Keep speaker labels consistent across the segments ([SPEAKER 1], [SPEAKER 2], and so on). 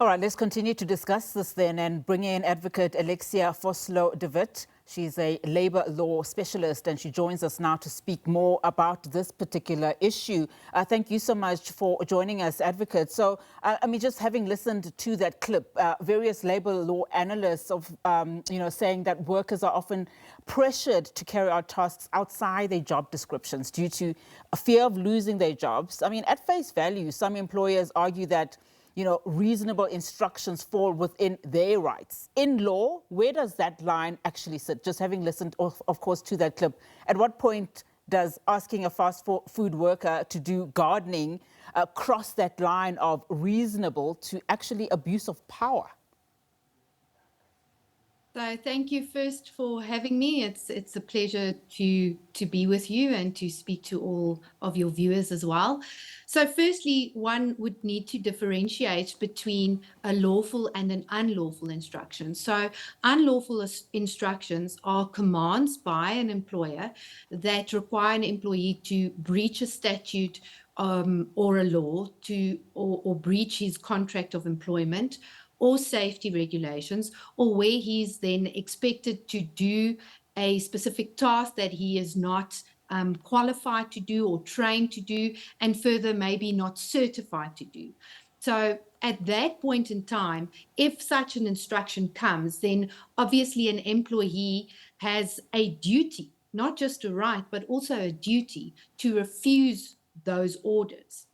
[SPEAKER 1] All right, let's continue to discuss this then and bring in advocate Alexia Vosloo-De Witt. She's a labour law specialist and she joins us now to speak more about this particular issue. Thank you so much for joining us, advocate. So, just having listened to that clip, various labour law analysts saying that workers are often pressured to carry out tasks outside their job descriptions due to a fear of losing their jobs. At face value, some employers argue that reasonable instructions fall within their rights. In law, where does that line actually sit? Just having listened, of course, to that clip, at what point does asking a fast food worker to do gardening cross that line of reasonable to actually abuse of power?
[SPEAKER 2] So thank you first for having me. It's a pleasure to be with you and to speak to all of your viewers as well. So firstly, one would need to differentiate between a lawful and an unlawful instruction. So unlawful instructions are commands by an employer that require an employee to breach a statute or a law or breach his contract of employment or safety regulations, or where he's then expected to do a specific task that he is not qualified to do or trained to do, and further maybe not certified to do. So at that point in time, if such an instruction comes, then obviously an employee has a duty, not just a right, but also a duty to refuse those orders.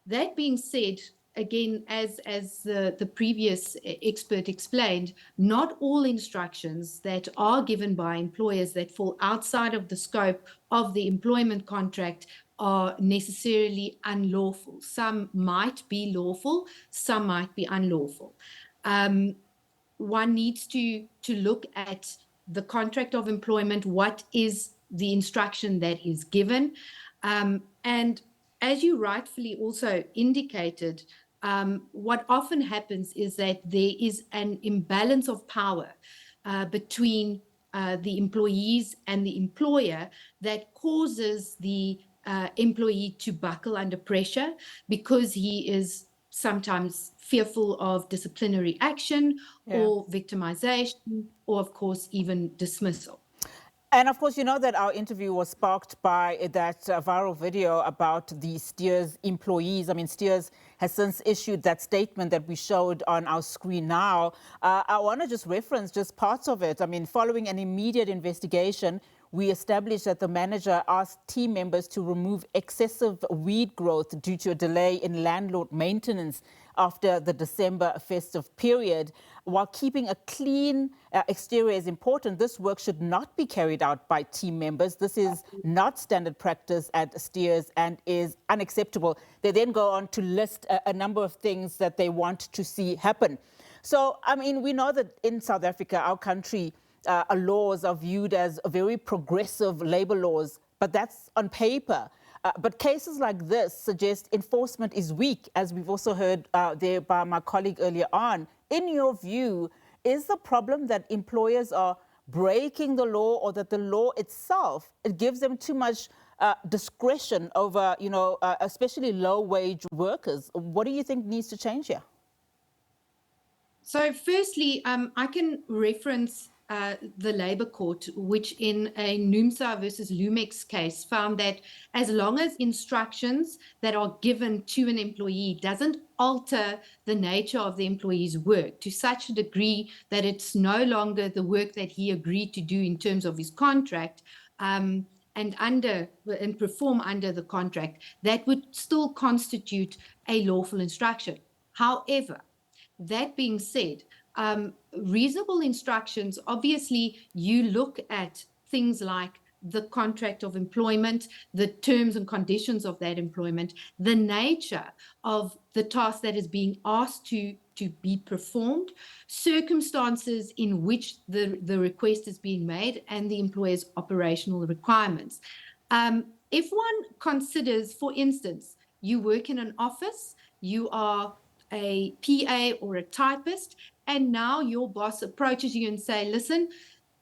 [SPEAKER 2] That being said, again, as the previous expert explained, not all instructions that are given by employers that fall outside of the scope of the employment contract are necessarily unlawful. Some might be lawful, some might be unlawful. One needs to look at the contract of employment, what is the instruction that is given, and as you rightfully also indicated, what often happens is that there is an imbalance of power between the employees and the employer that causes the employee to buckle under pressure because he is sometimes fearful of disciplinary action or victimization or, of course, even dismissal.
[SPEAKER 1] And of course, you know that our interview was sparked by that viral video about the Steers employees. Steers has since issued that statement that we showed on our screen now. I want to just reference just parts of it. Following an immediate investigation, we established that the manager asked team members to remove excessive weed growth due to a delay in landlord maintenance after the December festive period. While keeping a clean exterior is important, this work should not be carried out by team members. This is not standard practice at Steers and is unacceptable. They then go on to list a number of things that they want to see happen. So, we know that in South Africa, our country, laws are viewed as very progressive labor laws, but that's on paper. But cases like this suggest enforcement is weak, as we've also heard there by my colleague earlier on. In your view, is the problem that employers are breaking the law, or that the law itself, it gives them too much discretion over, especially low-wage workers? What do you think needs to change here?
[SPEAKER 2] So firstly, I can reference the Labour Court, which in a NUMSA versus Lumex case found that as long as instructions that are given to an employee doesn't alter the nature of the employee's work to such a degree that it's no longer the work that he agreed to do in terms of his contract, and perform under the contract, that would still constitute a lawful instruction. However, that being said, reasonable instructions, obviously, you look at things like the contract of employment, the terms and conditions of that employment, the nature of the task that is being asked to be performed, circumstances in which the request is being made, and the employer's operational requirements. If one considers, for instance, you work in an office, you are a PA or a typist, and now your boss approaches you and say, listen,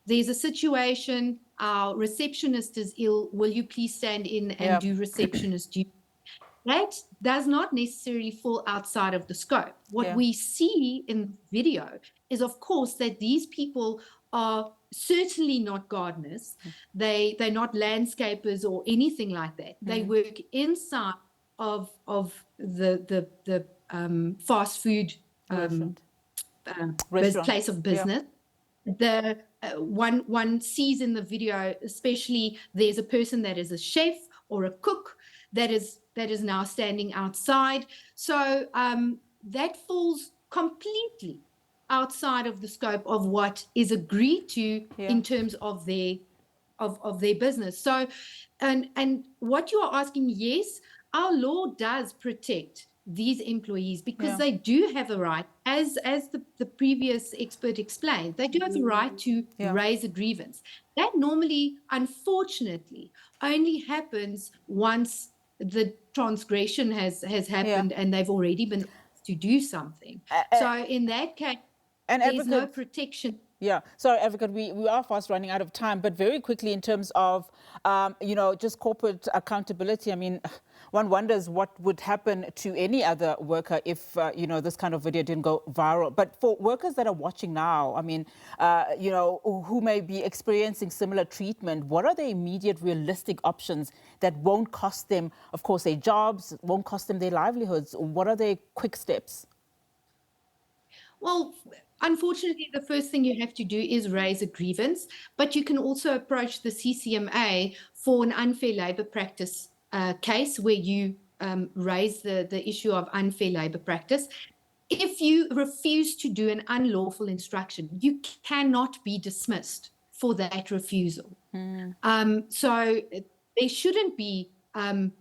[SPEAKER 2] there's a situation, our receptionist is ill, will you please stand in and do receptionist duty? that does not necessarily fall outside of the scope. What we see in the video is, of course, that these people are certainly not gardeners. They're not landscapers or anything like that. They work inside of the fast food place of business. The one sees in the video, especially, there's a person that is a chef or a cook that is now standing outside. So that falls completely outside of the scope of what is agreed to in terms of their business. So, and what you are asking, yes, our law does protect these employees because they do have a right, as the previous expert explained, they do have a right to raise a grievance. That normally, unfortunately, only happens once the transgression has happened and they've already been asked to do something. So in that case, there's no protection.
[SPEAKER 1] Yeah, sorry, Advocate, we are fast running out of time, but very quickly in terms of, just corporate accountability, I mean, one wonders what would happen to any other worker if, this kind of video didn't go viral. But for workers that are watching now, I mean, who may be experiencing similar treatment, what are the immediate realistic options that won't cost them, of course, their jobs, won't cost them their livelihoods? What are their quick steps?
[SPEAKER 2] Well, unfortunately, the first thing you have to do is raise a grievance, but you can also approach the CCMA for an unfair labor practice case where you raise the issue of unfair labor practice. If you refuse to do an unlawful instruction, you cannot be dismissed for that refusal. So there shouldn't be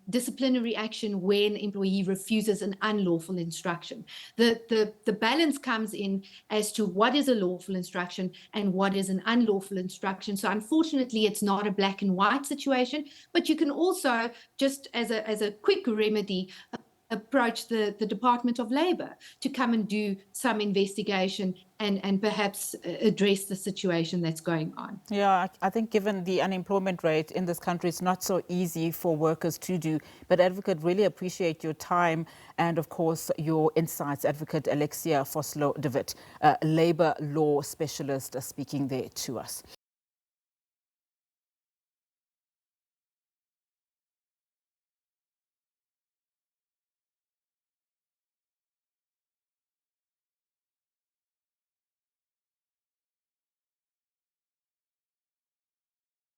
[SPEAKER 2] disciplinary action when an employee refuses an unlawful instruction. The balance comes in as to what is a lawful instruction and what is an unlawful instruction. So unfortunately, it's not a black and white situation, but you can also, just as a quick remedy, approach the Department of Labor to come and do some investigation and perhaps address the situation that's going on.
[SPEAKER 1] Yeah, I think given the unemployment rate in this country, it's not so easy for workers to do. But Advocate, really appreciate your time and, of course, your insights. Advocate Alexia Vosloo-De Witt, labor law specialist, speaking there to us.